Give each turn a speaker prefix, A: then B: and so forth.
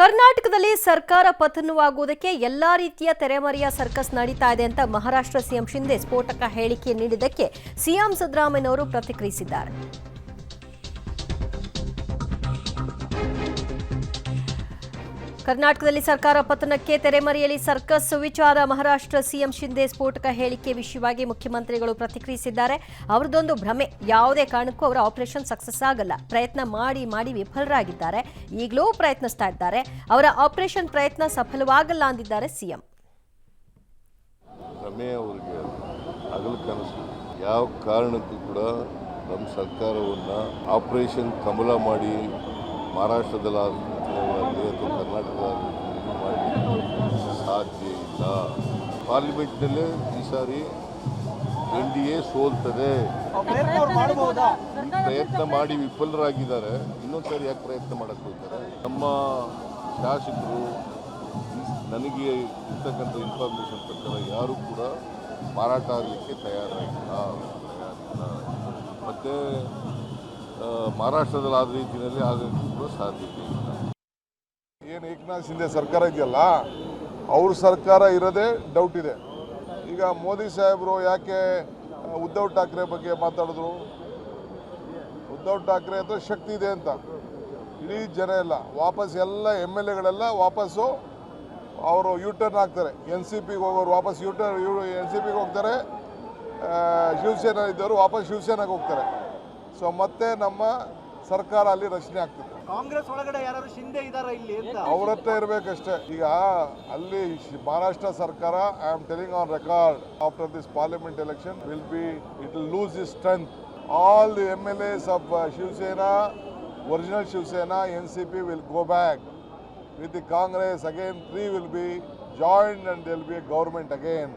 A: ಕರ್ನಾಟಕದಲ್ಲಿ ಸರ್ಕಾರ ಪತನವಾಗುವುದಕ್ಕೆ ಎಲ್ಲಾ ರೀತಿಯ ತೆರೆಮರೆಯ ಸರ್ಕಸ್ ನಡೀತಾ ಇದೆ ಅಂತ ಮಹಾರಾಷ್ಟ್ರ ಸಿಎಂ ಶಿಂದೆ ಸ್ಫೋಟಕ ಹೇಳಿಕೆ ನೀಡಿದ್ದಕ್ಕೆ ಸಿಎಂ ಸಿದ್ದರಾಮಯ್ಯ ಅವರು ಪ್ರತಿಕ್ರಿಯಿಸಿದ್ದಾರೆ. ಕರ್ನಾಟಕದಲ್ಲಿ ಸರ್ಕಾರ ಪತನಕ್ಕೆ ತೆರೆಮರೆಯಲ್ಲಿ ಸರ್ಕಸ್ ವಿಚಾರ ಮಹಾರಾಷ್ಟ್ರ ಸಿಎಂ ಶಿಂದೆ ಸ್ಫೋಟಕ ಹೇಳಿಕೆ ವಿಷಯವಾಗಿ ಮುಖ್ಯಮಂತ್ರಿಗಳು ಪ್ರತಿಕ್ರಿಯಿಸಿದ್ದಾರೆ. ಅವರದೊಂದು ಭ್ರಮೆ, ಯಾವುದೇ ಕಾರಣಕ್ಕೂ ಅವರ ಆಪರೇಷನ್ ಸಕ್ಸಸ್ ಆಗಲ್ಲ. ಪ್ರಯತ್ನ ಮಾಡಿ ವಿಫಲರಾಗಿದ್ದಾರೆ. ಈಗಲೂ ಪ್ರಯತ್ನಿಸ್ತಾ ಇದ್ದಾರೆ. ಅವರ ಆಪರೇಷನ್ ಪ್ರಯತ್ನ ಸಫಲವಾಗಲ್ಲ ಅಂದಿದ್ದಾರೆ ಸಿಎಂ.
B: ಭ್ರಮೆ ಅವರಿಗೆ ಹಗಲು ಕನಸು. ಯಾವ ಕಾರಣಕ್ಕೂ ಕೂಡ ನಮ್ಮ ಸರ್ಕಾರವನ್ನು ಆಪರೇಷನ್ ಕಮಲ ಮಾಡಿ ಮಹಾರಾಷ್ಟ್ರದಲ್ಲಿ ಅಥವಾ ಕರ್ನಾಟಕದಲ್ಲಿ ಮಾಡಲಿಕ್ಕೆ ಸಾಧ್ಯ ಇಲ್ಲ. ಪಾರ್ಲಿಮೆಂಟ್ನಲ್ಲೇ ಈ ಸಾರಿ NDA ಸೋಲ್ತದೆ. ಪ್ರಯತ್ನ ಮಾಡಿ ವಿಫಲರಾಗಿದ್ದಾರೆ. ಇನ್ನೊಂದು ಸಾರಿ ಯಾಕೆ ಪ್ರಯತ್ನ ಮಾಡಕ್ಕೆ ಹೋಗ್ತಾರೆ? ನಮ್ಮ ಶಾಸಕರು ನನಗೆ ಇರ್ತಕ್ಕಂಥ ಇನ್ಫಾರ್ಮೇಷನ್ ಪ್ರಕಾರ ಯಾರು ಕೂಡ ಮಾರಾಟ ಆಗಲಿಕ್ಕೆ ತಯಾರಿಲ್ಲ. ಮತ್ತು ಮಹಾರಾಷ್ಟ್ರದಲ್ಲಿ ಆದ ರೀತಿಯಲ್ಲಿ ಆಗಲಿಕ್ಕೆ ಕೂಡ ಸಾಧ್ಯತೆ ಇಲ್ಲ.
C: ಏನು ಏಕನಾಥ್ ಶಿಂದೆ ಸರ್ಕಾರ ಇದೆಯಲ್ಲ, ಅವ್ರ ಸರ್ಕಾರ ಇರೋದೇ ಡೌಟ್ ಇದೆ. ಈಗ ಮೋದಿ ಸಾಹೇಬರು ಯಾಕೆ ಉದ್ಧವ್ ಠಾಕ್ರೆ ಬಗ್ಗೆ ಮಾತಾಡಿದ್ರು? ಉದ್ಧವ್ ಠಾಕ್ರೆ ಹತ್ರ ಶಕ್ತಿ ಇದೆ ಅಂತ ಇಡೀ ಜನ ಎಲ್ಲ ವಾಪಸ್ ಎಲ್ಲ MLAಗಳೆಲ್ಲ ವಾಪಸ್ಸು ಅವರು ಯೂಟರ್ನ್ ಆಗ್ತಾರೆ. NCPಗೆ ಹೋಗೋರು ವಾಪಸ್ NCPಗೆ ಹೋಗ್ತಾರೆ. ಶಿವಸೇನಾ ಇದ್ದವರು ವಾಪಸ್ ಶಿವಸೇನಾಗೆ ಹೋಗ್ತಾರೆ. ಸೊ ಮತ್ತೆ ನಮ್ಮ ಸರ್ಕಾರ ಅಲ್ಲಿ ರಚನೆ ಆಗ್ತದೆ.
D: ಕಾಂಗ್ರೆಸ್ ಒಳಗಡೆ ಯಾರು ಶಿಂದೆ ಇದಾರೆ ಇಲ್ಲಿ ಅಂತ
C: ಅವ್ರ ಹತ್ರ ಇರಬೇಕಷ್ಟೇ. ಈಗ ಅಲ್ಲಿ ಮಹಾರಾಷ್ಟ್ರ ಸರ್ಕಾರ, I am telling on record, after this parliament election it will lose is strength. All the MLAs of Shivsena, original Shivsena, NCP will go back with the Congress again. 3 will be joined and there will be a government again.